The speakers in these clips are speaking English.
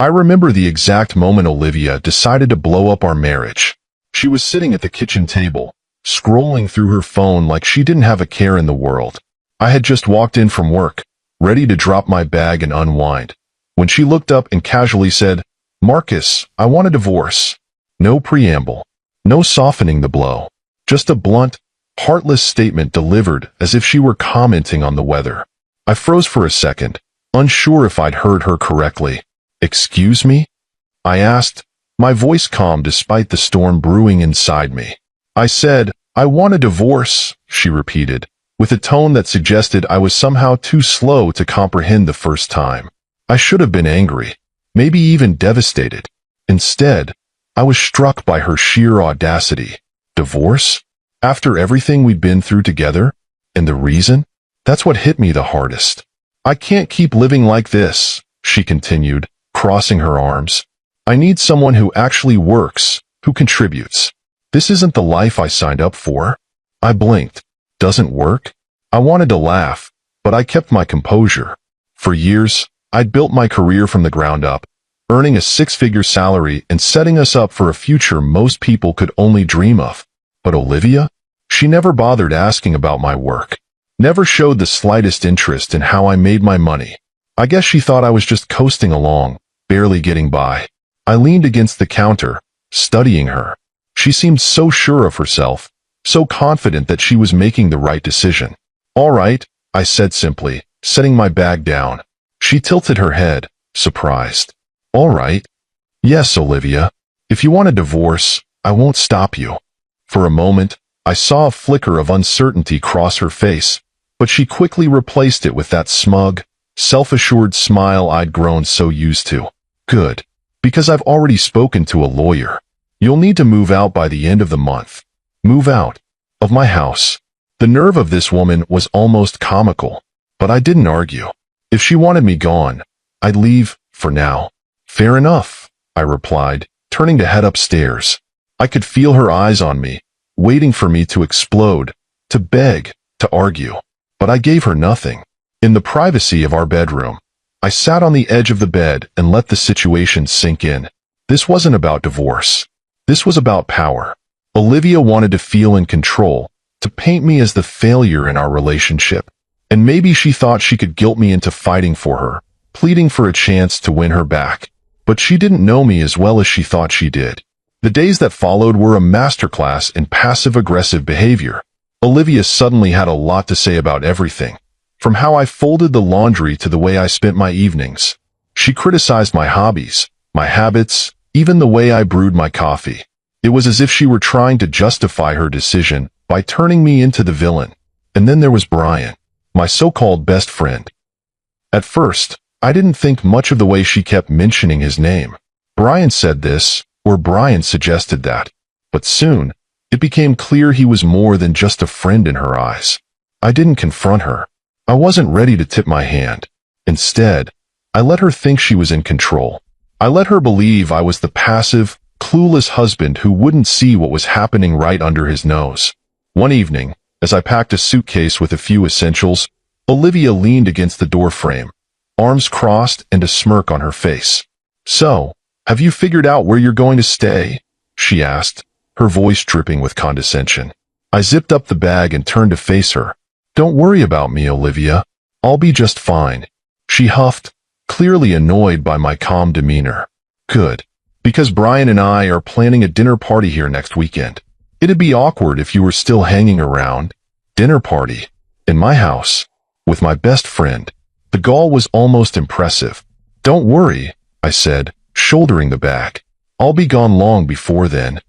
I remember the exact moment Olivia decided to blow up our marriage. She was sitting at the kitchen table, scrolling through her phone like she didn't have a care in the world. I had just walked in from work, ready to drop my bag and unwind, when she looked up and casually said, "Marcus, I want a divorce." No preamble, no softening the blow, just a blunt, heartless statement delivered as if she were commenting on the weather. I froze for a second, unsure if I'd heard her correctly. "Excuse me?" I asked, my voice calm despite the storm brewing inside me. "I said, I want a divorce," she repeated, with a tone that suggested I was somehow too slow to comprehend the first time. I should have been angry, maybe even devastated. Instead, I was struck by her sheer audacity. Divorce? After everything we'd been through together? And the reason? That's what hit me the hardest. "I can't keep living like this," she continued, crossing her arms. "I need someone who actually works, who contributes. This isn't the life I signed up for." I blinked. Doesn't work? I wanted to laugh, but I kept my composure. For years, I'd built my career from the ground up, earning a six-figure salary and setting us up for a future most people could only dream of. But Olivia? She never bothered asking about my work, never showed the slightest interest in how I made my money. I guess she thought I was just coasting along, barely getting by. I leaned against the counter, studying her. She seemed so sure of herself, so confident that she was making the right decision. "All right," I said simply, setting my bag down. She tilted her head, surprised. "All right. Yes, Olivia. If you want a divorce, I won't stop you." For a moment, I saw a flicker of uncertainty cross her face, but she quickly replaced it with that smug, self-assured smile I'd grown so used to. "Good. Because I've already spoken to a lawyer. You'll need to move out by the end of the month." Move out? Of my house? The nerve of this woman was almost comical, but I didn't argue. If she wanted me gone, I'd leave, for now. "Fair enough," I replied, turning to head upstairs. I could feel her eyes on me, waiting for me to explode, to beg, to argue. But I gave her nothing. In the privacy of our bedroom, I sat on the edge of the bed and let the situation sink in. This wasn't about divorce. This was about power. Olivia wanted to feel in control, to paint me as the failure in our relationship. And maybe she thought she could guilt me into fighting for her, pleading for a chance to win her back. But she didn't know me as well as she thought she did. The days that followed were a masterclass in passive-aggressive behavior. Olivia suddenly had a lot to say about everything, from how I folded the laundry to the way I spent my evenings. She criticized my hobbies, my habits, even the way I brewed my coffee. It was as if she were trying to justify her decision by turning me into the villain. And then there was Brian, my so-called best friend. At first, I didn't think much of the way she kept mentioning his name. Brian said this, or Brian suggested that. But soon, it became clear he was more than just a friend in her eyes. I didn't confront her. I wasn't ready to tip my hand. Instead, I let her think she was in control. I let her believe I was the passive, clueless husband who wouldn't see what was happening right under his nose. One evening, as I packed a suitcase with a few essentials, Olivia leaned against the doorframe, arms crossed and a smirk on her face. "So, have you figured out where you're going to stay?" she asked, her voice dripping with condescension. I zipped up the bag and turned to face her. "Don't worry about me, Olivia. I'll be just fine." She huffed, clearly annoyed by my calm demeanor. "Good. Because Brian and I are planning a dinner party here next weekend. It'd be awkward if you were still hanging around." Dinner party? In my house? With my best friend? The gall was almost impressive. "Don't worry," I said, shouldering the bag. "I'll be gone long before then."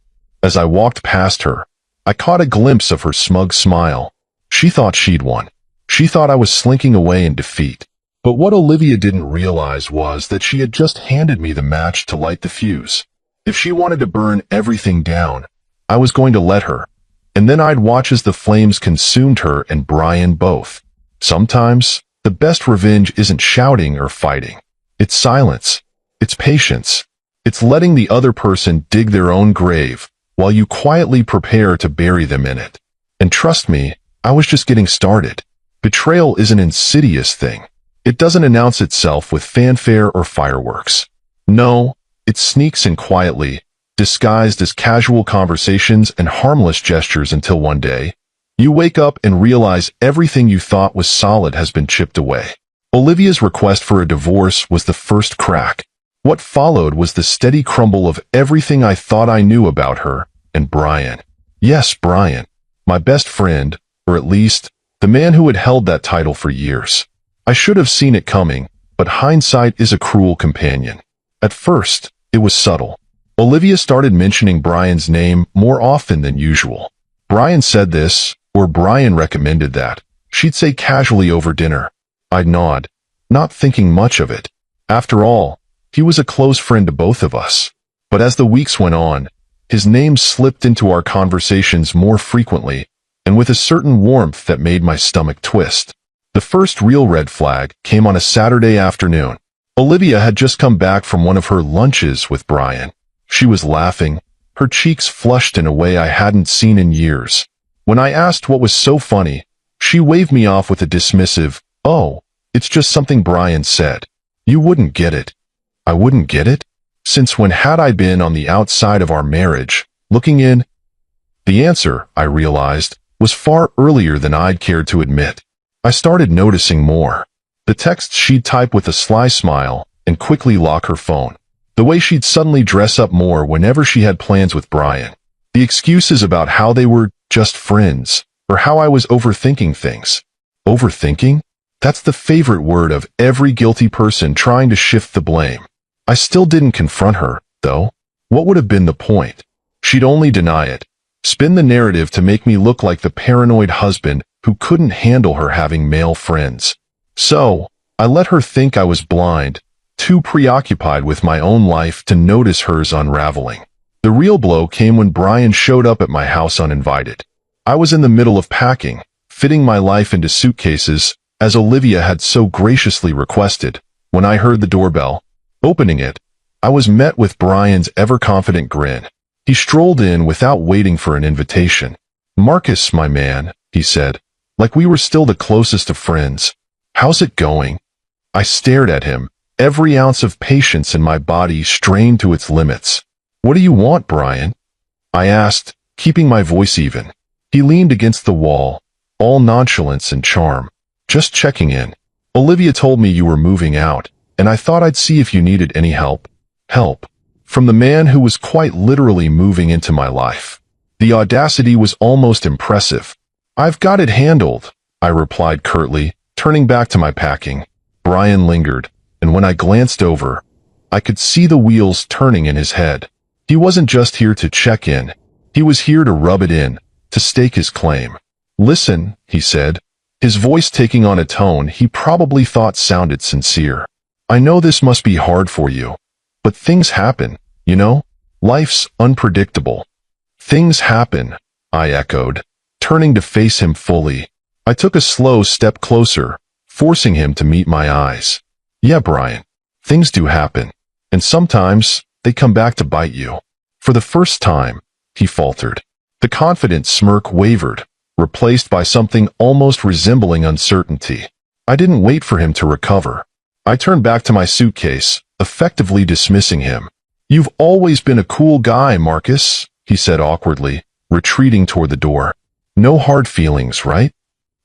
As I walked past her, I caught a glimpse of her smug smile. She thought she'd won. She thought I was slinking away in defeat. But what Olivia didn't realize was that she had just handed me the match to light the fuse. If she wanted to burn everything down, I was going to let her, and then I'd watch as the flames consumed her and Brian both. Sometimes, the best revenge isn't shouting or fighting. It's silence. It's patience. It's letting the other person dig their own grave while you quietly prepare to bury them in it. And trust me, I was just getting started. Betrayal is an insidious thing. It doesn't announce itself with fanfare or fireworks. No, it sneaks in quietly, disguised as casual conversations and harmless gestures until one day, you wake up and realize everything you thought was solid has been chipped away. Olivia's request for a divorce was the first crack. What followed was the steady crumble of everything I thought I knew about her and Brian. Yes, Brian, my best friend, or at least, the man who had held that title for years. I should have seen it coming, but hindsight is a cruel companion. At first, it was subtle. Olivia started mentioning Brian's name more often than usual. Brian said this, or Brian recommended that. She'd say casually over dinner. I'd nod, not thinking much of it. After all, he was a close friend to both of us. But as the weeks went on, his name slipped into our conversations more frequently, and with a certain warmth that made my stomach twist. The first real red flag came on a Saturday afternoon. Olivia had just come back from one of her lunches with Brian. She was laughing, her cheeks flushed in a way I hadn't seen in years. When I asked what was so funny, she waved me off with a dismissive, "Oh, it's just something Brian said." You wouldn't get it. I wouldn't get it? Since when had I been on the outside of our marriage, looking in? The answer, I realized, was far earlier than I'd cared to admit. I started noticing more. The texts she'd type with a sly smile and quickly lock her phone. The way she'd suddenly dress up more whenever she had plans with Brian. The excuses about how they were just friends, or how I was overthinking things. Overthinking? That's the favorite word of every guilty person trying to shift the blame. I still didn't confront her, though. What would have been the point? She'd only deny it, spin the narrative to make me look like the paranoid husband who couldn't handle her having male friends. So, I let her think I was blind, too preoccupied with my own life to notice hers unraveling. The real blow came when Brian showed up at my house uninvited. I was in the middle of packing, fitting my life into suitcases, as Olivia had so graciously requested, when I heard the doorbell. Opening it, I was met with Brian's ever-confident grin. He strolled in without waiting for an invitation. "Marcus, my man," he said, like we were still the closest of friends. "How's it going?" I stared at him, every ounce of patience in my body strained to its limits. "What do you want, Brian?" I asked, keeping my voice even. He leaned against the wall, all nonchalance and charm. "Just checking in. Olivia told me you were moving out, and I thought I'd see if you needed any help." Help. From the man who was quite literally moving into my life. The audacity was almost impressive. "I've got it handled," I replied curtly, turning back to my packing. Brian lingered, and when I glanced over, I could see the wheels turning in his head. He wasn't just here to check in. He was here to rub it in, to stake his claim. "Listen," he said, his voice taking on a tone he probably thought sounded sincere. "I know this must be hard for you, but things happen, you know? Life's unpredictable." "Things happen," I echoed, turning to face him fully. I took a slow step closer, forcing him to meet my eyes. "Yeah, Brian, things do happen, and sometimes they come back to bite you." "For the first time," he faltered. The confident smirk wavered, replaced by something almost resembling uncertainty. I didn't wait for him to recover. I turned back to my suitcase, effectively dismissing him. "You've always been a cool guy, Marcus," he said awkwardly, retreating toward the door. "No hard feelings, right?"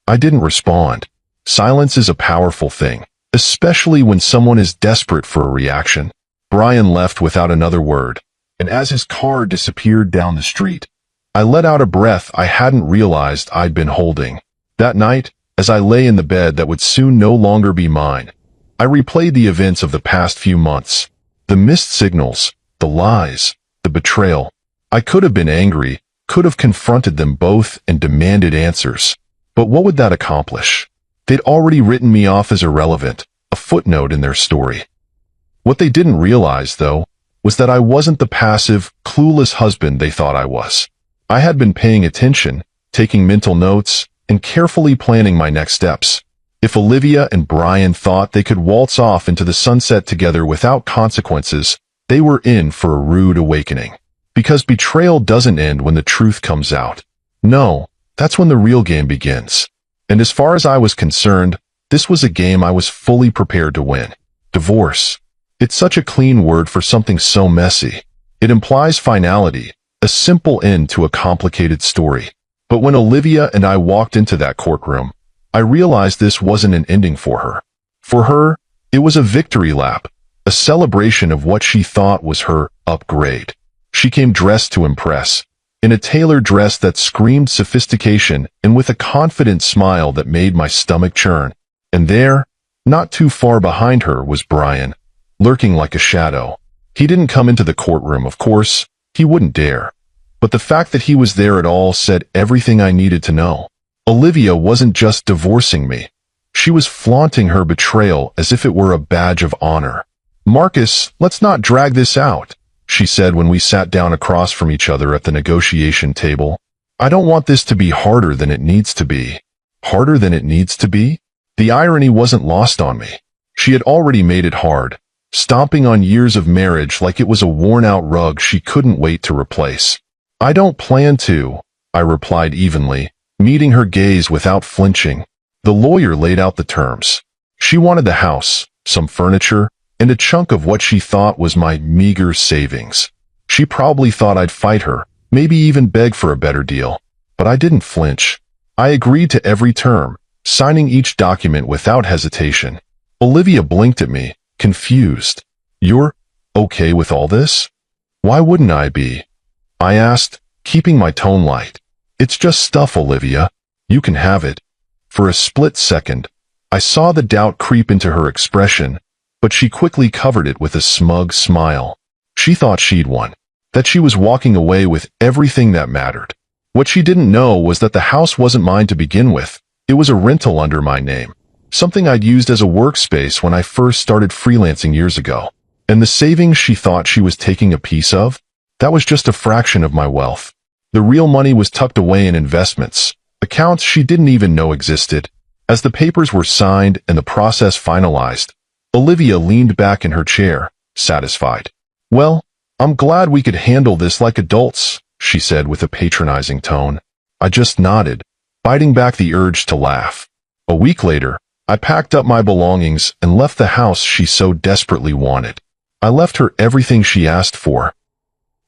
I didn't respond. Silence is a powerful thing, especially when someone is desperate for a reaction. Brian left without another word, and as his car disappeared down the street, I let out a breath I hadn't realized I'd been holding. That night, as I lay in the bed that would soon no longer be mine, I replayed the events of the past few months. The missed signals, the lies, the betrayal. I could have been angry, could have confronted them both and demanded answers. But what would that accomplish? They'd already written me off as irrelevant, a footnote in their story. What they didn't realize, though, was that I wasn't the passive, clueless husband they thought I was. I had been paying attention, taking mental notes, and carefully planning my next steps. If Olivia and Brian thought they could waltz off into the sunset together without consequences, they were in for a rude awakening. Because betrayal doesn't end when the truth comes out. No, that's when the real game begins. And as far as I was concerned, this was a game I was fully prepared to win. Divorce. It's such a clean word for something so messy. It implies finality, a simple end to a complicated story. But when Olivia and I walked into that courtroom, I realized this wasn't an ending for her. For her, it was a victory lap, a celebration of what she thought was her upgrade. She came dressed to impress, in a tailored dress that screamed sophistication and with a confident smile that made my stomach churn. And there, not too far behind her, was Brian, lurking like a shadow. He didn't come into the courtroom, of course. He wouldn't dare. But the fact that he was there at all said everything I needed to know. Olivia wasn't just divorcing me. She was flaunting her betrayal as if it were a badge of honor. "Marcus, let's not drag this out," she said when we sat down across from each other at the negotiation table. "I don't want this to be harder than it needs to be." Harder than it needs to be? The irony wasn't lost on me. She had already made it hard, stomping on years of marriage like it was a worn-out rug she couldn't wait to replace. "I don't plan to," I replied evenly, meeting her gaze without flinching. The lawyer laid out the terms. She wanted the house, some furniture, and a chunk of what she thought was my meager savings. She probably thought I'd fight her, maybe even beg for a better deal. But I didn't flinch. I agreed to every term, signing each document without hesitation. Olivia blinked at me, confused. "You're okay with all this?" "Why wouldn't I be?" I asked, keeping my tone light. "It's just stuff, Olivia. You can have it." For a split second, I saw the doubt creep into her expression, but she quickly covered it with a smug smile. She thought she'd won, that she was walking away with everything that mattered. What she didn't know was that the house wasn't mine to begin with. It was a rental under my name, something I'd used as a workspace when I first started freelancing years ago. And the savings she thought she was taking a piece of? That was just a fraction of my wealth. The real money was tucked away in investments, accounts she didn't even know existed. As the papers were signed and the process finalized, Olivia leaned back in her chair, satisfied. "Well, I'm glad we could handle this like adults," she said with a patronizing tone. I just nodded, fighting back the urge to laugh. A week later, I packed up my belongings and left the house she so desperately wanted. I left her everything she asked for.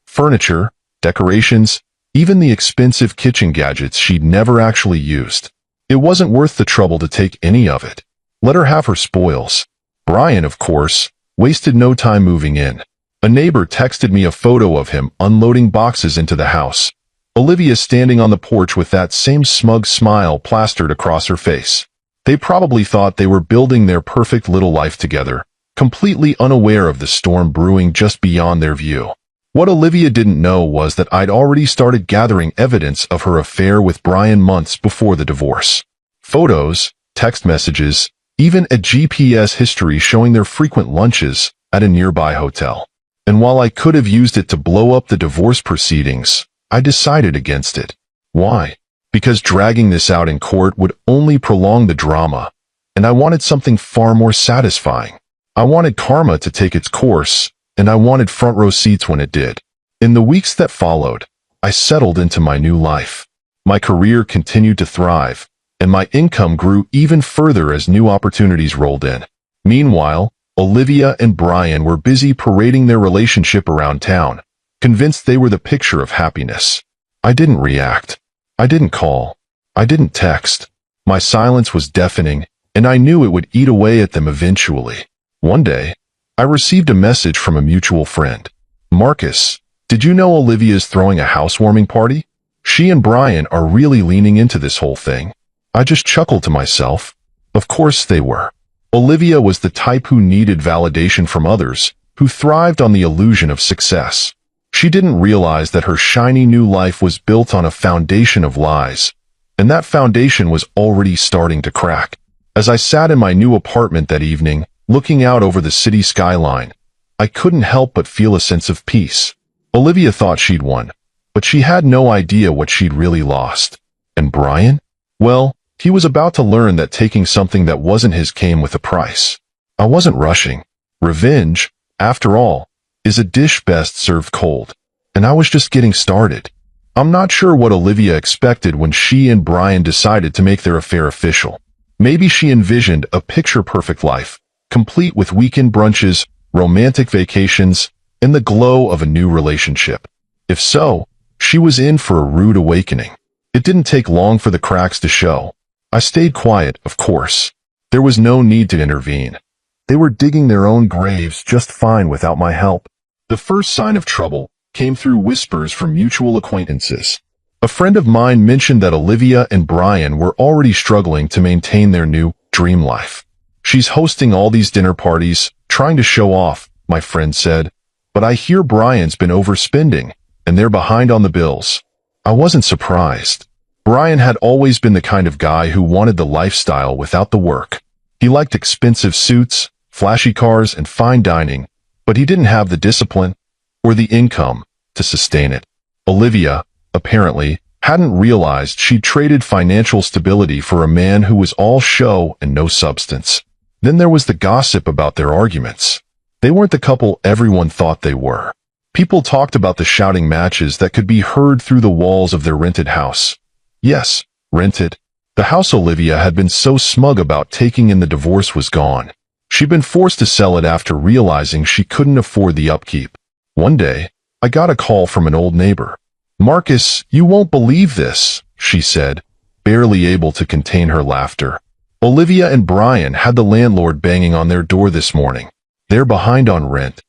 Furniture, decorations, even the expensive kitchen gadgets she'd never actually used. It wasn't worth the trouble to take any of it. Let her have her spoils. Brian, of course, wasted no time moving in. A neighbor texted me a photo of him unloading boxes into the house. Olivia standing on the porch with that same smug smile plastered across her face. They probably thought they were building their perfect little life together, completely unaware of the storm brewing just beyond their view. What Olivia didn't know was that I'd already started gathering evidence of her affair with Brian months before the divorce. Photos, text messages, even a GPS history showing their frequent lunches at a nearby hotel. And while I could have used it to blow up the divorce proceedings, I decided against it. Why? Because dragging this out in court would only prolong the drama, and I wanted something far more satisfying. I wanted karma to take its course, and I wanted front row seats when it did. In the weeks that followed, I settled into my new life. My career continued to thrive, and my income grew even further as new opportunities rolled in. Meanwhile, Olivia and Brian were busy parading their relationship around town, convinced they were the picture of happiness. I didn't react. I didn't call. I didn't text. My silence was deafening, and I knew it would eat away at them eventually. One day, I received a message from a mutual friend. "Marcus, did you know Olivia's throwing a housewarming party? She and Brian are really leaning into this whole thing." I just chuckled to myself. Of course they were. Olivia was the type who needed validation from others, who thrived on the illusion of success. She didn't realize that her shiny new life was built on a foundation of lies, and that foundation was already starting to crack. As I sat in my new apartment that evening, looking out over the city skyline, I couldn't help but feel a sense of peace. Olivia thought she'd won, but she had no idea what she'd really lost. And Brian? Well, he was about to learn that taking something that wasn't his came with a price. I wasn't rushing. Revenge, after all, is a dish best served cold, and I was just getting started. I'm not sure what Olivia expected when she and Brian decided to make their affair official. Maybe she envisioned a picture-perfect life, complete with weekend brunches, romantic vacations, and the glow of a new relationship. If so, she was in for a rude awakening. It didn't take long for the cracks to show. I stayed quiet, of course. There was no need to intervene. They were digging their own graves just fine without my help. The first sign of trouble came through whispers from mutual acquaintances. A friend of mine mentioned that Olivia and Brian were already struggling to maintain their new dream life. She's hosting all these dinner parties, trying to show off, my friend said. But I hear Brian's been overspending, and they're behind on the bills. I wasn't surprised. Brian had always been the kind of guy who wanted the lifestyle without the work. He liked expensive suits, flashy cars, and fine dining, but he didn't have the discipline or the income to sustain it. Olivia, apparently, hadn't realized she'd traded financial stability for a man who was all show and no substance. Then there was the gossip about their arguments. They weren't the couple everyone thought they were. People talked about the shouting matches that could be heard through the walls of their rented house. Yes, rented. The house Olivia had been so smug about taking in the divorce was gone. She'd been forced to sell it after realizing she couldn't afford the upkeep. One day, I got a call from an old neighbor. "Marcus, you won't believe this," she said, barely able to contain her laughter. "Olivia and Brian had the landlord banging on their door this morning. They're behind on rent."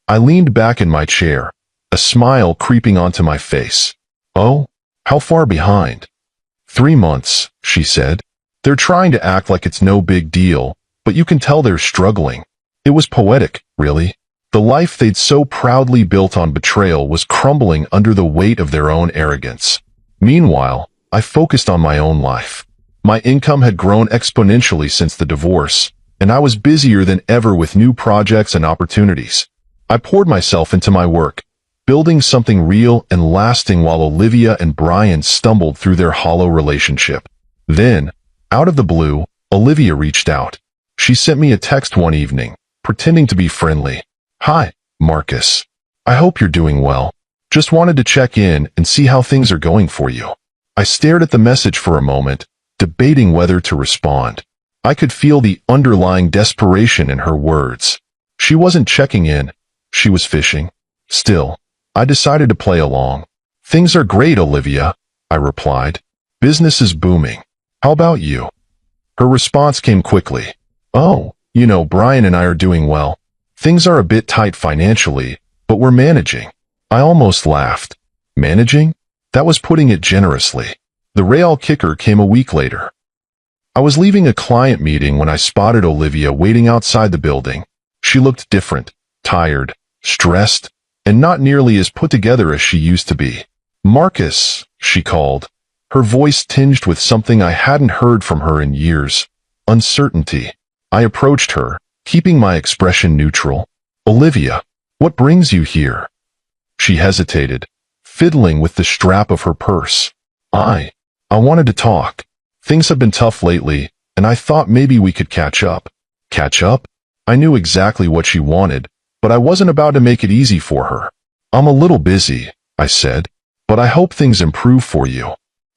I leaned back in my chair, a smile creeping onto my face. "Oh, how far behind?" 3 months, she said. "They're trying to act like it's no big deal, but you can tell they're struggling." It was poetic, really. The life they'd so proudly built on betrayal was crumbling under the weight of their own arrogance. Meanwhile, I focused on my own life. My income had grown exponentially since the divorce, and I was busier than ever with new projects and opportunities. I poured myself into my work, building something real and lasting while Olivia and Brian stumbled through their hollow relationship. Then, out of the blue, Olivia reached out. She sent me a text one evening, pretending to be friendly. "Hi, Marcus. I hope you're doing well. Just wanted to check in and see how things are going for you." I stared at the message for a moment, debating whether to respond. I could feel the underlying desperation in her words. She wasn't checking in, she was fishing. Still, I decided to play along. "Things are great, Olivia," I replied. "Business is booming. How about you?" Her response came quickly. "Oh, Brian and I are doing well. Things are a bit tight financially, but we're managing." I almost laughed. Managing? That was putting it generously. The real kicker came a week later. I was leaving a client meeting when I spotted Olivia waiting outside the building. She looked different, tired, stressed, and not nearly as put together as she used to be. "Marcus," she called, her voice tinged with something I hadn't heard from her in years, uncertainty. I approached her, keeping my expression neutral. "Olivia, what brings you here?" She hesitated, fiddling with the strap of her purse. I wanted to talk. Things have been tough lately, and I thought maybe we could catch up." Catch up? I knew exactly what she wanted, but I wasn't about to make it easy for her. "I'm a little busy," I said, "but I hope things improve for you."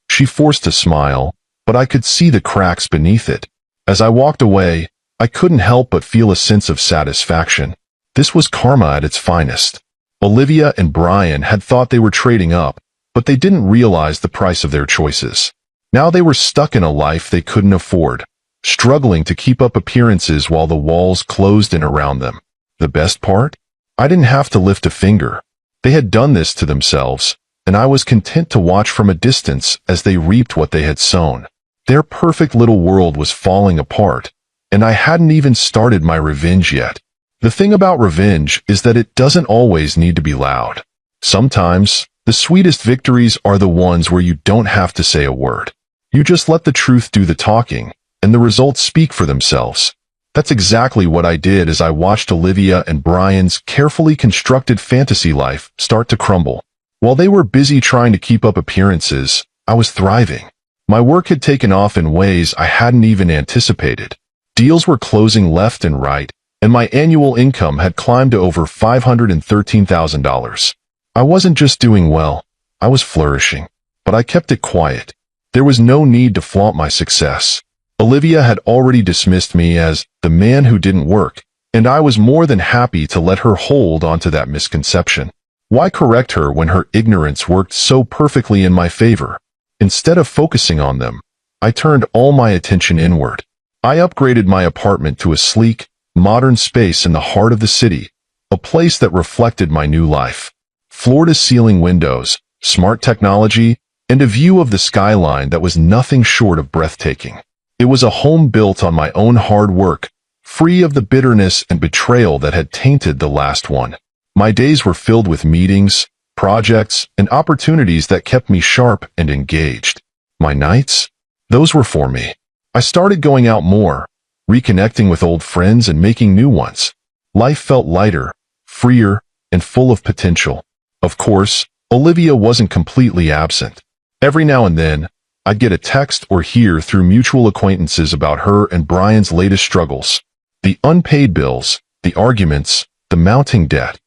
She forced a smile, but I could see the cracks beneath it. As I walked away, I couldn't help but feel a sense of satisfaction. This was karma at its finest. Olivia and Brian had thought they were trading up, but they didn't realize the price of their choices. Now they were stuck in a life they couldn't afford, struggling to keep up appearances while the walls closed in around them. The best part? I didn't have to lift a finger. They had done this to themselves, and I was content to watch from a distance as they reaped what they had sown. Their perfect little world was falling apart, and I hadn't even started my revenge yet. The thing about revenge is that it doesn't always need to be loud. Sometimes, the sweetest victories are the ones where you don't have to say a word. You just let the truth do the talking, and the results speak for themselves. That's exactly what I did as I watched Olivia and Brian's carefully constructed fantasy life start to crumble. While they were busy trying to keep up appearances, I was thriving. My work had taken off in ways I hadn't even anticipated. Deals were closing left and right, and my annual income had climbed to over $513,000. I wasn't just doing well, I was flourishing, but I kept it quiet. There was no need to flaunt my success. Olivia had already dismissed me as the man who didn't work, and I was more than happy to let her hold onto that misconception. Why correct her when her ignorance worked so perfectly in my favor? Instead of focusing on them, I turned all my attention inward. I upgraded my apartment to a sleek, modern space in the heart of the city, a place that reflected my new life. Floor-to-ceiling windows, smart technology, and a view of the skyline that was nothing short of breathtaking. It was a home built on my own hard work, free of the bitterness and betrayal that had tainted the last one. My days were filled with meetings, projects, and opportunities that kept me sharp and engaged. My nights? Those were for me. I started going out more, reconnecting with old friends and making new ones. Life felt lighter, freer, and full of potential. Of course, Olivia wasn't completely absent. Every now and then, I'd get a text or hear through mutual acquaintances about her and Brian's latest struggles. The unpaid bills, the arguments, the mounting debt.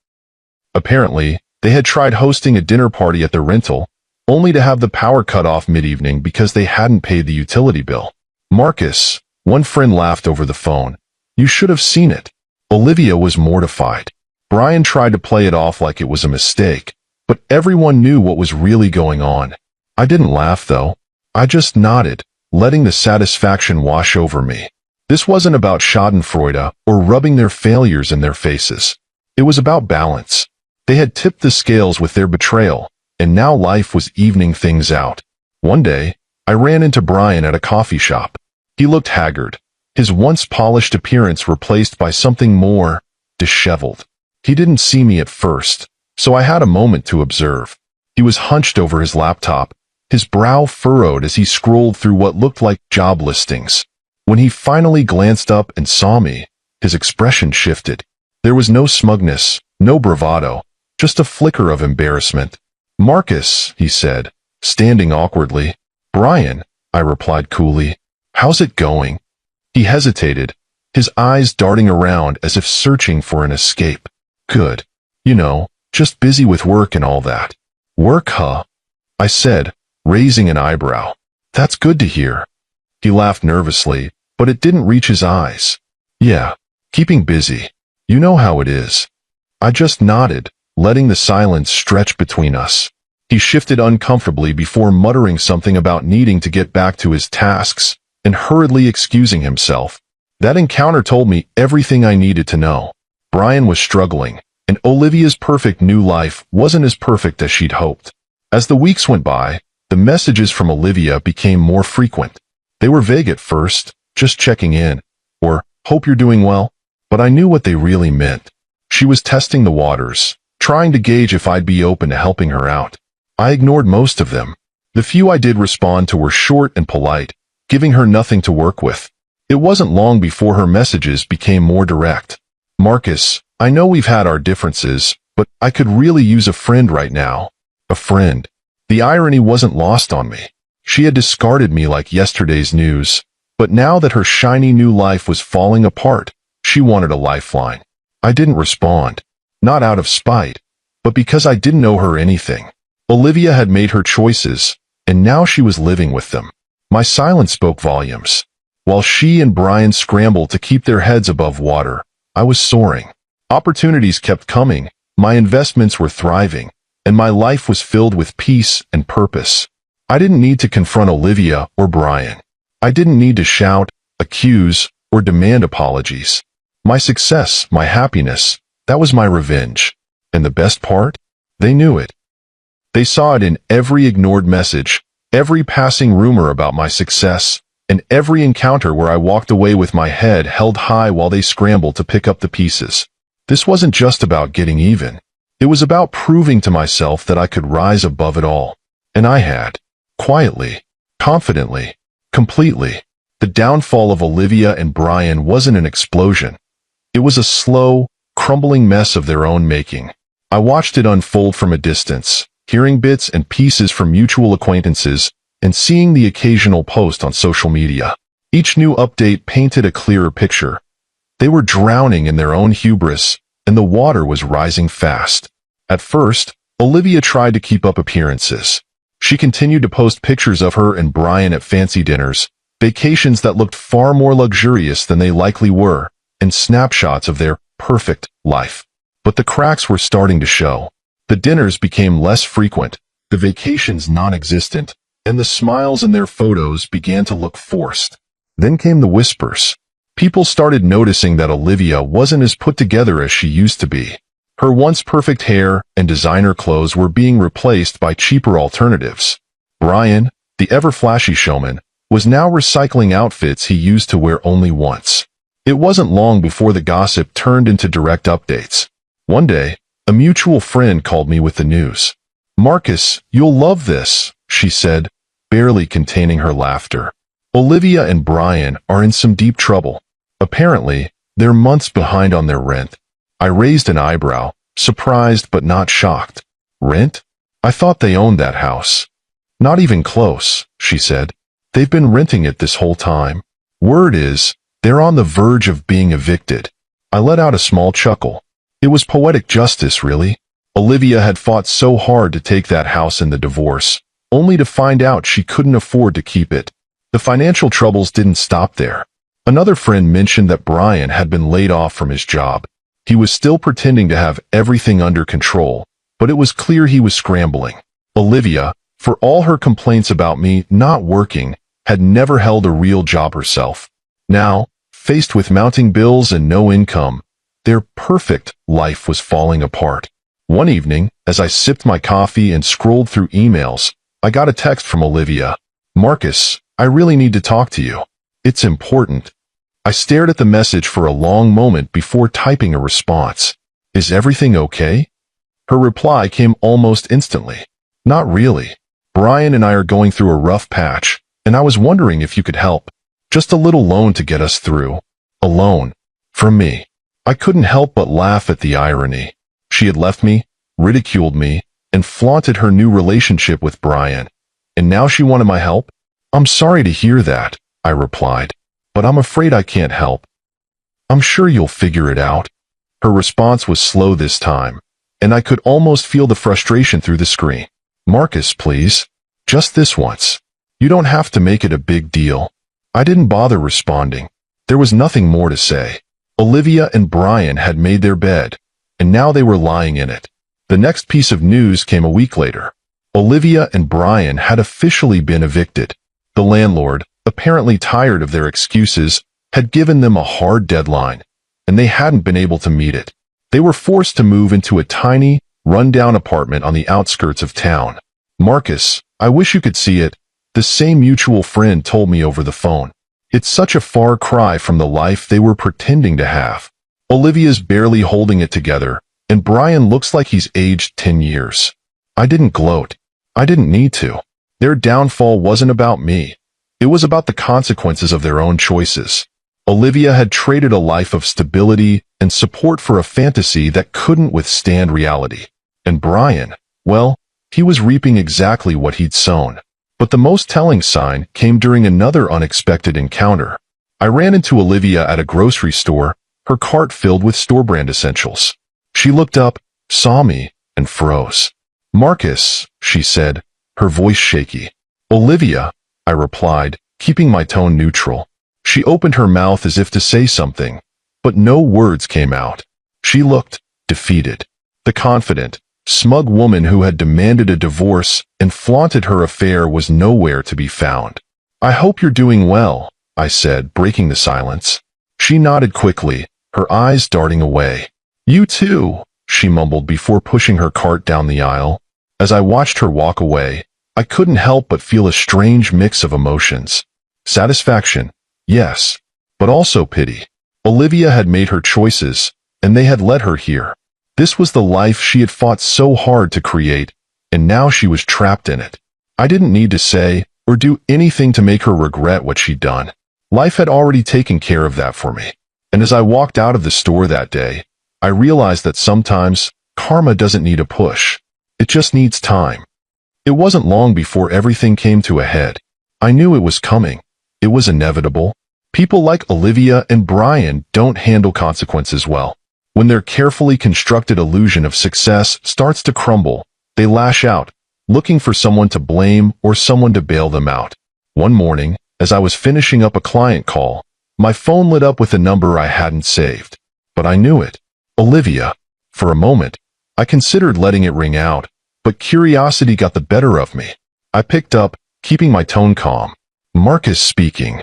Apparently, they had tried hosting a dinner party at their rental, only to have the power cut off mid-evening because they hadn't paid the utility bill. Marcus, one friend laughed over the phone. You should have seen it. Olivia was mortified. Brian tried to play it off like it was a mistake, but everyone knew what was really going on. I didn't laugh, though. I just nodded, letting the satisfaction wash over me. This wasn't about schadenfreude or rubbing their failures in their faces. It was about balance. They had tipped the scales with their betrayal, and now life was evening things out. One day, I ran into Brian at a coffee shop. He looked haggard, his once polished appearance replaced by something more disheveled. He didn't see me at first, so I had a moment to observe. He was hunched over his laptop, his brow furrowed as he scrolled through what looked like job listings. When he finally glanced up and saw me, his expression shifted. There was no smugness, no bravado, just a flicker of embarrassment. Marcus, he said, standing awkwardly. Brian, I replied coolly. How's it going? He hesitated, his eyes darting around as if searching for an escape. Good. You know, just busy with work and all that. Work, huh? I said, raising an eyebrow. That's good to hear. He laughed nervously, but it didn't reach his eyes. Yeah, keeping busy. You know how it is. I just nodded, letting the silence stretch between us. He shifted uncomfortably before muttering something about needing to get back to his tasks and hurriedly excusing himself. That encounter told me everything I needed to know. Brian was struggling, and Olivia's perfect new life wasn't as perfect as she'd hoped. As the weeks went by, the messages from Olivia became more frequent. They were vague at first, just checking in, or, hope you're doing well, but I knew what they really meant. She was testing the waters, trying to gauge if I'd be open to helping her out. I ignored most of them. The few I did respond to were short and polite, giving her nothing to work with. It wasn't long before her messages became more direct. Marcus, I know we've had our differences, but I could really use a friend right now. A friend. The irony wasn't lost on me. She had discarded me like yesterday's news, but now that her shiny new life was falling apart, she wanted a lifeline. I didn't respond. Not out of spite, but because I didn't owe her anything. Olivia had made her choices, and now she was living with them. My silence spoke volumes. While she and Brian scrambled to keep their heads above water, I was soaring. Opportunities kept coming, my investments were thriving, and my life was filled with peace and purpose. I didn't need to confront Olivia or Brian. I didn't need to shout, accuse, or demand apologies. My success, my happiness, that was my revenge. And the best part? They knew it. They saw it in every ignored message, every passing rumor about my success, and every encounter where I walked away with my head held high while they scrambled to pick up the pieces. This wasn't just about getting even. It was about proving to myself that I could rise above it all. And I had. Quietly. Confidently. Completely. The downfall of Olivia and Brian wasn't an explosion. It was a slow, crumbling mess of their own making. I watched it unfold from a distance, hearing bits and pieces from mutual acquaintances, and seeing the occasional post on social media. Each new update painted a clearer picture. They were drowning in their own hubris, and the water was rising fast. At first, Olivia tried to keep up appearances. She continued to post pictures of her and Brian at fancy dinners, vacations that looked far more luxurious than they likely were, and snapshots of their perfect life. But the cracks were starting to show. The dinners became less frequent, the vacations non-existent, and the smiles in their photos began to look forced. Then came the whispers. People started noticing that Olivia wasn't as put together as she used to be. Her once perfect hair and designer clothes were being replaced by cheaper alternatives. Brian, the ever-flashy showman, was now recycling outfits he used to wear only once. It wasn't long before the gossip turned into direct updates. One day, a mutual friend called me with the news. "Marcus, you'll love this," she said, barely containing her laughter. "Olivia and Brian are in some deep trouble. Apparently, they're months behind on their rent." I raised an eyebrow, surprised but not shocked. "Rent? I thought they owned that house." "Not even close," she said. "They've been renting it this whole time. Word is, they're on the verge of being evicted." I let out a small chuckle. It was poetic justice, really. Olivia had fought so hard to take that house in the divorce, only to find out she couldn't afford to keep it. The financial troubles didn't stop there. Another friend mentioned that Brian had been laid off from his job. He was still pretending to have everything under control, but it was clear he was scrambling. Olivia, for all her complaints about me not working, had never held a real job herself. Now, faced with mounting bills and no income, their perfect life was falling apart. One evening, as I sipped my coffee and scrolled through emails, I got a text from Olivia. "Marcus, I really need to talk to you. It's important." I stared at the message for a long moment before typing a response. "Is everything okay?" Her reply came almost instantly. "Not really. Brian and I are going through a rough patch, and I was wondering if you could help. Just a little loan to get us through." A loan? From me. I couldn't help but laugh at the irony. She had left me, ridiculed me, and flaunted her new relationship with Brian. And now she wanted my help? "I'm sorry to hear that," I replied, "but I'm afraid I can't help." "I'm sure you'll figure it out." Her response was slow this time, and I could almost feel the frustration through the screen. "Marcus, please. Just this once. You don't have to make it a big deal." I didn't bother responding. There was nothing more to say. Olivia and Brian had made their bed, and now they were lying in it. The next piece of news came a week later. Olivia and Brian had officially been evicted. The landlord, apparently tired of their excuses, had given them a hard deadline, and they hadn't been able to meet it. They were forced to move into a tiny, run-down apartment on the outskirts of town. "Marcus, I wish you could see it," the same mutual friend told me over the phone. "It's such a far cry from the life they were pretending to have. Olivia's barely holding it together, and Brian looks like he's aged 10 years. I didn't gloat. I didn't need to. Their downfall wasn't about me. It was about the consequences of their own choices. Olivia had traded a life of stability and support for a fantasy that couldn't withstand reality. And Brian, well, he was reaping exactly what he'd sown. But the most telling sign came during another unexpected encounter. I ran into Olivia at a grocery store, her cart filled with store-brand essentials. She looked up, saw me, and froze. "Marcus," she said, her voice shaky. "Olivia," I replied, keeping my tone neutral. She opened her mouth as if to say something, but no words came out. She looked defeated. The confident, smug woman who had demanded a divorce and flaunted her affair was nowhere to be found. "I hope you're doing well," I said, breaking the silence. She nodded quickly, her eyes darting away. "You too," she mumbled before pushing her cart down the aisle. As I watched her walk away, I couldn't help but feel a strange mix of emotions. Satisfaction, yes, but also pity. Olivia had made her choices, and they had led her here. This was the life she had fought so hard to create, and now she was trapped in it. I didn't need to say or do anything to make her regret what she'd done. Life had already taken care of that for me. And as I walked out of the store that day, I realized that sometimes karma doesn't need a push. It just needs time. It wasn't long before everything came to a head. I knew it was coming. It was inevitable. People like Olivia and Brian don't handle consequences well. When their carefully constructed illusion of success starts to crumble, they lash out, looking for someone to blame or someone to bail them out. One morning, as I was finishing up a client call, My phone lit up with a number I hadn't saved, but I knew it. Olivia. For a moment, I considered letting it ring out, but curiosity got the better of me. I picked up, keeping my tone calm. Marcus speaking.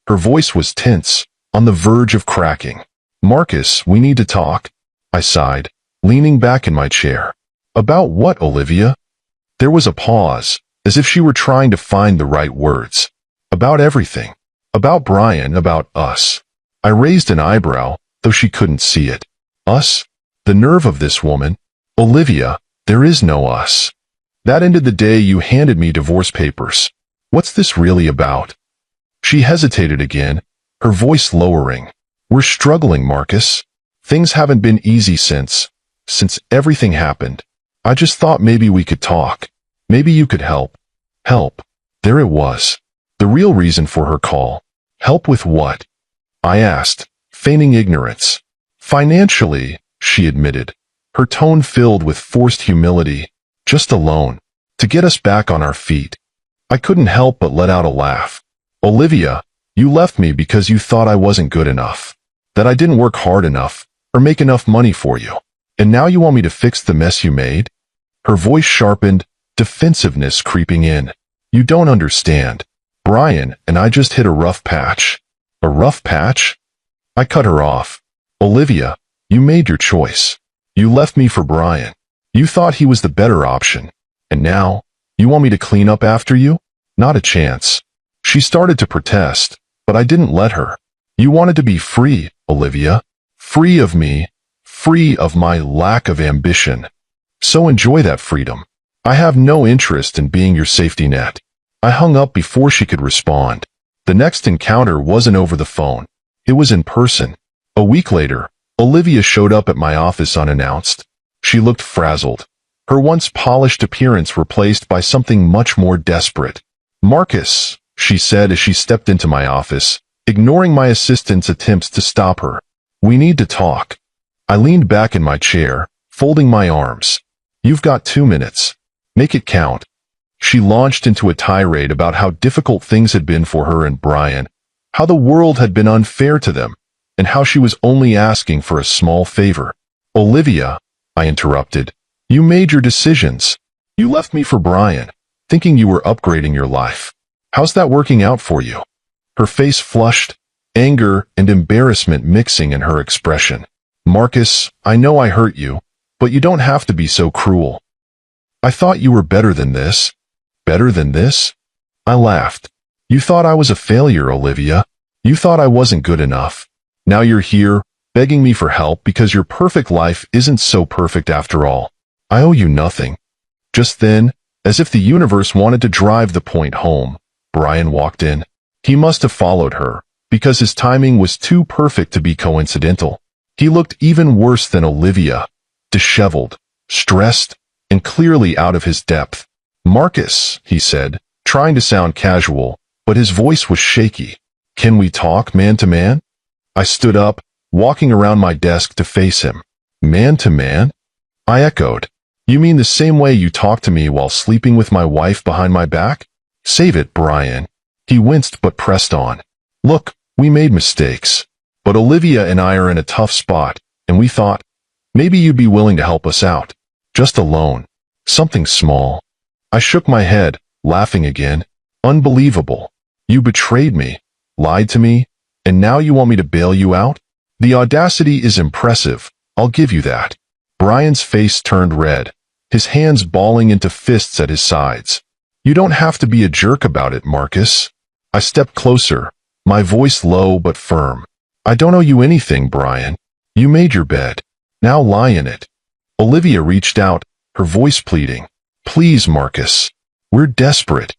Her voice was tense, on the verge of cracking. Marcus, we need to talk. I sighed, leaning back in my chair. About what, Olivia? There was a pause, as if she were trying to find the right words. About everything. About Brian, about us. I raised an eyebrow, though she couldn't see it. Us? The nerve of this woman. Olivia, there is no us. That ended the day you handed me divorce papers. What's this really about? She hesitated again, her voice lowering. We're struggling, Marcus. Things haven't been easy since everything happened. I just thought maybe we could talk. Maybe you could help. Help. There it was. The real reason for her call. Help with what? I asked, feigning ignorance. Financially, she admitted, her tone filled with forced humility. Just a loan. To get us back on our feet. I couldn't help but let out a laugh. Olivia, you left me because you thought I wasn't good enough. That I didn't work hard enough, or make enough money for you. And now you want me to fix the mess you made? Her voice sharpened, defensiveness creeping in. You don't understand. Brian and I just hit a rough patch. A rough patch? I cut her off. Olivia, you made your choice. You left me for Brian. You thought he was the better option. And now, you want me to clean up after you? Not a chance. She started to protest, but I didn't let her. You wanted to be free, Olivia. Free of me. Free of my lack of ambition. So enjoy that freedom. I have no interest in being your safety net. I hung up before she could respond. The next encounter wasn't over the phone. It was in person. A week later, Olivia showed up at my office unannounced. She looked frazzled. Her once polished appearance replaced by something much more desperate. Marcus, she said as she stepped into my office, ignoring my assistant's attempts to stop her. We need to talk. I leaned back in my chair, folding my arms. You've got 2 minutes. Make it count. She launched into a tirade about how difficult things had been for her and Brian, how the world had been unfair to them, and how she was only asking for a small favor. Olivia, I interrupted, you made your decisions. You left me for Brian, thinking you were upgrading your life. How's that working out for you? Her face flushed, anger and embarrassment mixing in her expression. Marcus, I know I hurt you, but you don't have to be so cruel. I thought you were better than this. Better than this? I laughed. You thought I was a failure, Olivia. You thought I wasn't good enough. Now you're here, begging me for help because your perfect life isn't so perfect after all. I owe you nothing. Just then, as if the universe wanted to drive the point home, Brian walked in. He must have followed her, because his timing was too perfect to be coincidental. He looked even worse than Olivia, disheveled, stressed, and clearly out of his depth. Marcus, he said, trying to sound casual, but his voice was shaky. Can we talk man to man? I stood up, walking around my desk to face him. Man to man? I echoed. You mean the same way you talked to me while sleeping with my wife behind my back? Save it, Brian. He winced but pressed on. Look, we made mistakes. But Olivia and I are in a tough spot, and we thought, maybe you'd be willing to help us out. Just a loan. Something small. I shook my head, laughing again. Unbelievable. You betrayed me, lied to me, and now you want me to bail you out? The audacity is impressive, I'll give you that. Brian's face turned red, his hands balling into fists at his sides. You don't have to be a jerk about it, Marcus. I stepped closer, my voice low but firm. I don't owe you anything, Brian. You made your bed. Now lie in it. Olivia reached out, her voice pleading. Please, Marcus. We're desperate.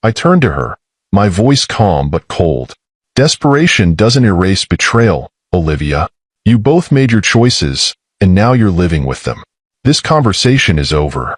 I turned to her, my voice calm but cold. Desperation doesn't erase betrayal, Olivia. You both made your choices, and now you're living with them. This conversation is over.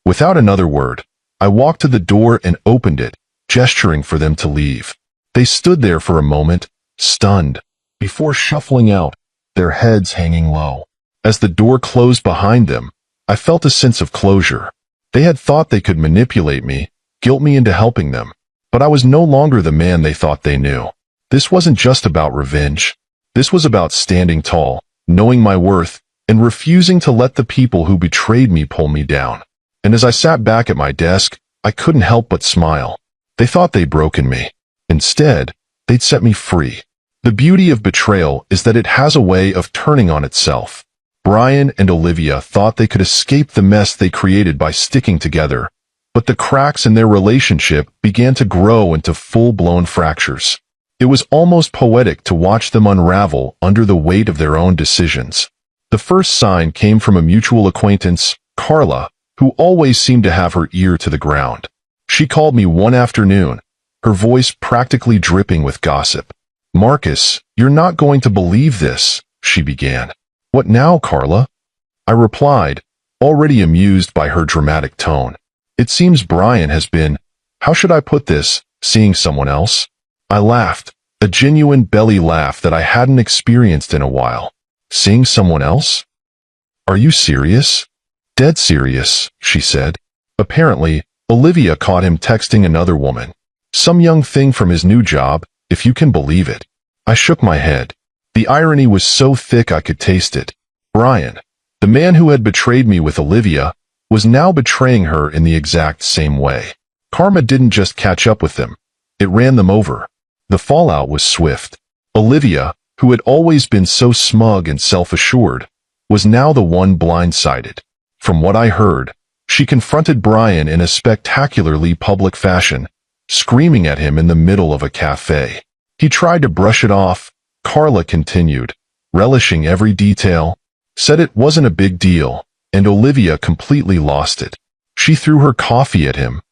Without another word, I walked to the door and opened it, gesturing for them to leave. They stood there for a moment, stunned, before shuffling out, their heads hanging low. As the door closed behind them, I felt a sense of closure. They had thought they could manipulate me, guilt me into helping them, but I was no longer the man they thought they knew. This wasn't just about revenge. This was about standing tall, knowing my worth, and refusing to let the people who betrayed me pull me down. And as I sat back at my desk, I couldn't help but smile. They thought they'd broken me. Instead, they'd set me free. The beauty of betrayal is that it has a way of turning on itself. Brian and Olivia thought they could escape the mess they created by sticking together, but the cracks in their relationship began to grow into full-blown fractures. It was almost poetic to watch them unravel under the weight of their own decisions. The first sign came from a mutual acquaintance, Carla, who always seemed to have her ear to the ground. She called me one afternoon, her voice practically dripping with gossip. "Marcus, you're not going to believe this," she began. "What now, Carla?" I replied, already amused by her dramatic tone. "It seems Brian has been, how should I put this, seeing someone else?" I laughed, a genuine belly laugh that I hadn't experienced in a while. "Seeing someone else? Are you serious?" "Dead serious," she said. Apparently, Olivia caught him texting another woman. Some young thing from his new job, if you can believe it. I shook my head. The irony was so thick I could taste it. Brian, the man who had betrayed me with Olivia, was now betraying her in the exact same way. Karma didn't just catch up with them. It ran them over. The fallout was swift. Olivia, who had always been so smug and self-assured, was now the one blindsided. From what I heard, she confronted Brian in a spectacularly public fashion, screaming at him in the middle of a cafe. He tried to brush it off. Carla continued, relishing every detail, said it wasn't a big deal, and Olivia completely lost it. She threw her coffee at him.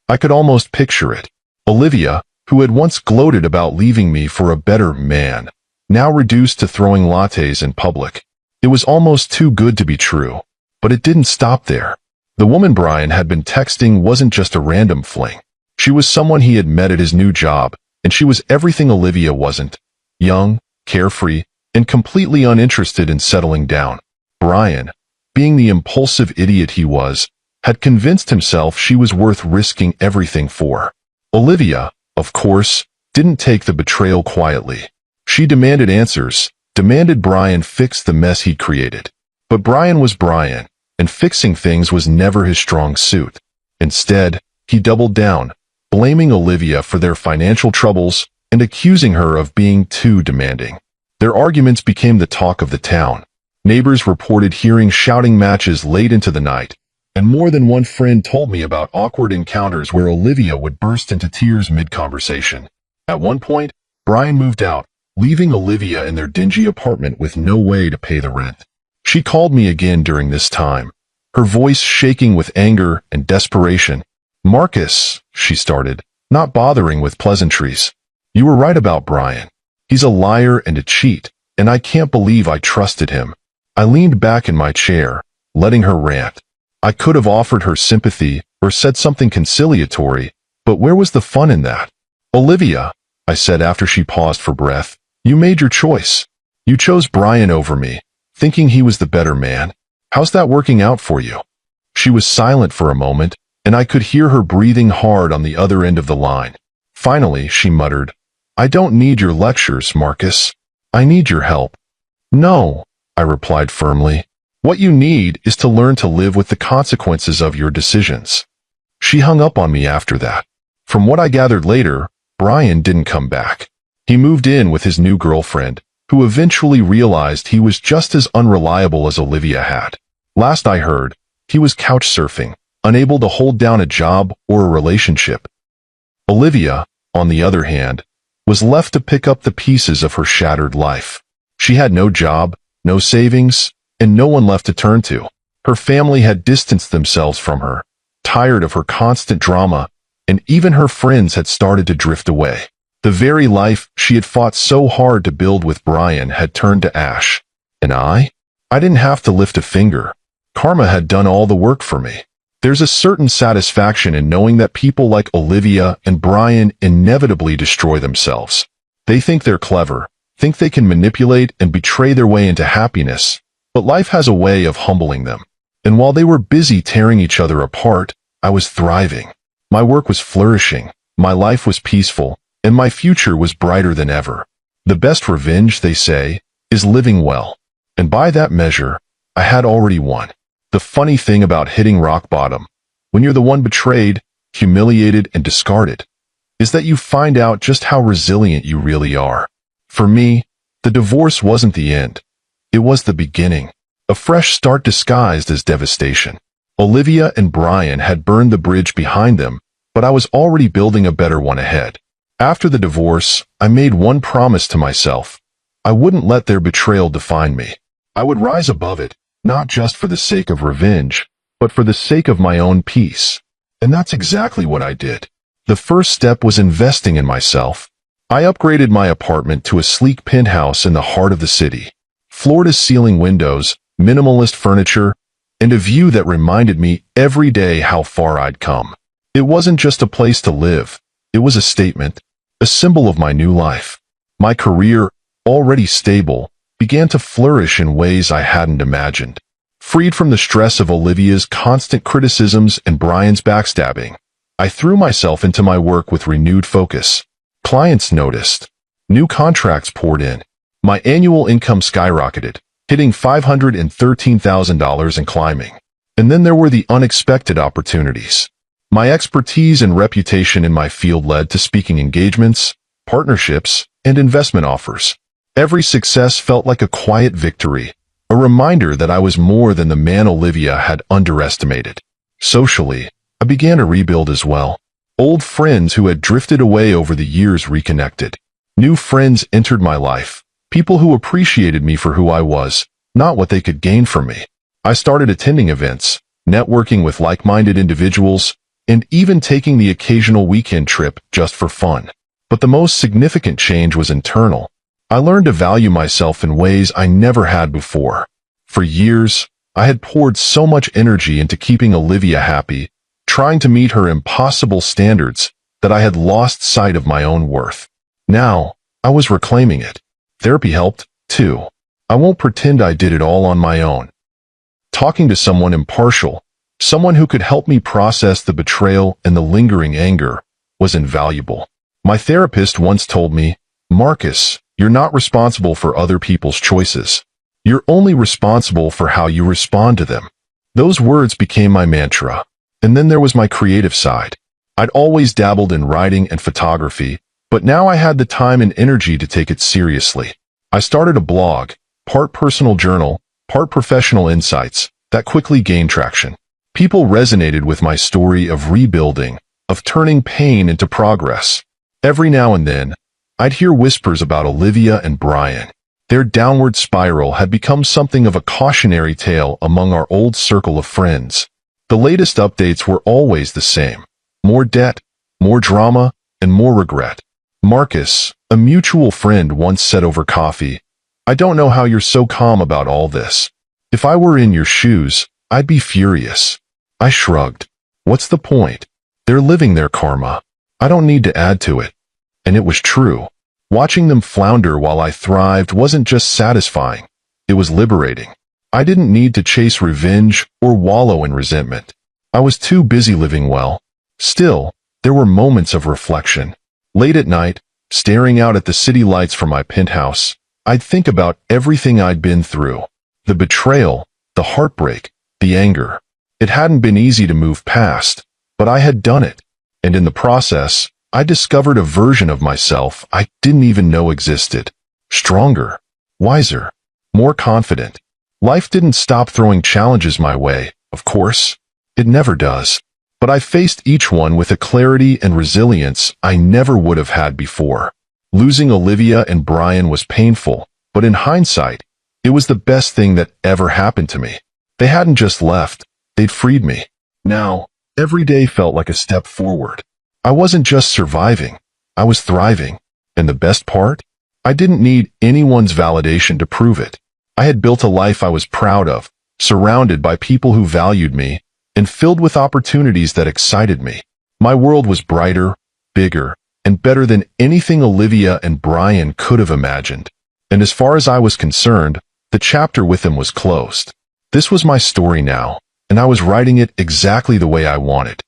I could almost picture it. Olivia, who had once gloated about leaving me for a better man, now reduced to throwing lattes in public. It was almost too good to be true. But it didn't stop there. The woman Brian had been texting wasn't just a random fling. She was someone he had met at his new job, and she was everything Olivia wasn't. Young, carefree, and completely uninterested in settling down. Brian, being the impulsive idiot he was, had convinced himself she was worth risking everything for. Olivia, of course, didn't take the betrayal quietly. She demanded answers, demanded Brian fix the mess he'd created. But Brian was Brian, and fixing things was never his strong suit. Instead, he doubled down, blaming Olivia for their financial troubles and accusing her of being too demanding. Their arguments became the talk of the town. Neighbors reported hearing shouting matches late into the night, and more than one friend told me about awkward encounters where Olivia would burst into tears mid-conversation. At one point, Brian moved out, leaving Olivia in their dingy apartment with no way to pay the rent. She called me again during this time, her voice shaking with anger and desperation. "Marcus," she started, not bothering with pleasantries. "You were right about Brian. He's a liar and a cheat, and I can't believe I trusted him." I leaned back in my chair, letting her rant. I could have offered her sympathy or said something conciliatory, but where was the fun in that? "Olivia," I said after she paused for breath, "you made your choice. You chose Brian over me, thinking he was the better man. How's that working out for you?" She was silent for a moment, and I could hear her breathing hard on the other end of the line. Finally, she muttered, "I don't need your lectures, Marcus. I need your help." "No," I replied firmly. "What you need is to learn to live with the consequences of your decisions." She hung up on me after that. From what I gathered later, Brian didn't come back. He moved in with his new girlfriend, who eventually realized he was just as unreliable as Olivia had. Last I heard, he was couch surfing, unable to hold down a job or a relationship. Olivia, on the other hand, was left to pick up the pieces of her shattered life. She had no job, no savings, and no one left to turn to. Her family had distanced themselves from her, tired of her constant drama, and even her friends had started to drift away. The very life she had fought so hard to build with Brian had turned to ash. And I didn't have to lift a finger. Karma had done all the work for me. There's a certain satisfaction in knowing that people like Olivia and Brian inevitably destroy themselves. They think they're clever, think they can manipulate and betray their way into happiness, but life has a way of humbling them. And while they were busy tearing each other apart, I was thriving. My work was flourishing, my life was peaceful, and my future was brighter than ever. The best revenge, they say, is living well. And by that measure, I had already won. The funny thing about hitting rock bottom, when you're the one betrayed, humiliated, and discarded, is that you find out just how resilient you really are. For me, the divorce wasn't the end. It was the beginning. A fresh start disguised as devastation. Olivia and Brian had burned the bridge behind them, but I was already building a better one ahead. After the divorce, I made one promise to myself. I wouldn't let their betrayal define me. I would rise above it, not just for the sake of revenge, but for the sake of my own peace. And that's exactly what I did. The first step was investing in myself. I upgraded my apartment to a sleek penthouse in the heart of the city. Floor-to-ceiling windows, minimalist furniture, and a view that reminded me every day how far I'd come. It wasn't just a place to live. It was a statement, a symbol of my new life. My career, already stable, began to flourish in ways I hadn't imagined. Freed from the stress of Olivia's constant criticisms and Brian's backstabbing, I threw myself into my work with renewed focus. Clients noticed. New contracts poured in. My annual income skyrocketed, hitting $513,000 and climbing. And then there were the unexpected opportunities. My expertise and reputation in my field led to speaking engagements, partnerships, and investment offers. Every success felt like a quiet victory, a reminder that I was more than the man Olivia had underestimated. Socially, I began to rebuild as well. Old friends who had drifted away over the years reconnected. New friends entered my life, people who appreciated me for who I was, not what they could gain from me. I started attending events, networking with like-minded individuals, and even taking the occasional weekend trip just for fun. But the most significant change was internal. I learned to value myself in ways I never had before. For years, I had poured so much energy into keeping Olivia happy, trying to meet her impossible standards, that I had lost sight of my own worth. Now, I was reclaiming it. Therapy helped, too. I won't pretend I did it all on my own. Talking to someone impartial, someone who could help me process the betrayal and the lingering anger, was invaluable. My therapist once told me, "Marcus, you're not responsible for other people's choices. You're only responsible for how you respond to them." Those words became my mantra. And then there was my creative side. I'd always dabbled in writing and photography, but now I had the time and energy to take it seriously. I started a blog, part personal journal, part professional insights, that quickly gained traction. People resonated with my story of rebuilding, of turning pain into progress. Every now and then, I'd hear whispers about Olivia and Brian. Their downward spiral had become something of a cautionary tale among our old circle of friends. The latest updates were always the same. More debt, more drama, and more regret. Marcus, a mutual friend, once said over coffee, "I don't know how you're so calm about all this. If I were in your shoes, I'd be furious." I shrugged. What's the point? They're living their karma. I don't need to add to it. And it was true. Watching them flounder while I thrived wasn't just satisfying. It was liberating. I didn't need to chase revenge or wallow in resentment. I was too busy living well. Still, there were moments of reflection. Late at night, staring out at the city lights from my penthouse, I'd think about everything I'd been through. The betrayal, the heartbreak, the anger. It hadn't been easy to move past, but I had done it. And in the process, I discovered a version of myself I didn't even know existed. Stronger, wiser, more confident. Life didn't stop throwing challenges my way, of course. It never does. But I faced each one with a clarity and resilience I never would have had before. Losing Olivia and Brian was painful, but in hindsight, it was the best thing that ever happened to me. They hadn't just left, they'd freed me. Now, every day felt like a step forward. I wasn't just surviving, I was thriving. And the best part? I didn't need anyone's validation to prove it. I had built a life I was proud of, surrounded by people who valued me, and filled with opportunities that excited me. My world was brighter, bigger, and better than anything Olivia and Brian could have imagined. And as far as I was concerned, the chapter with them was closed. This was my story now, and I was writing it exactly the way I wanted.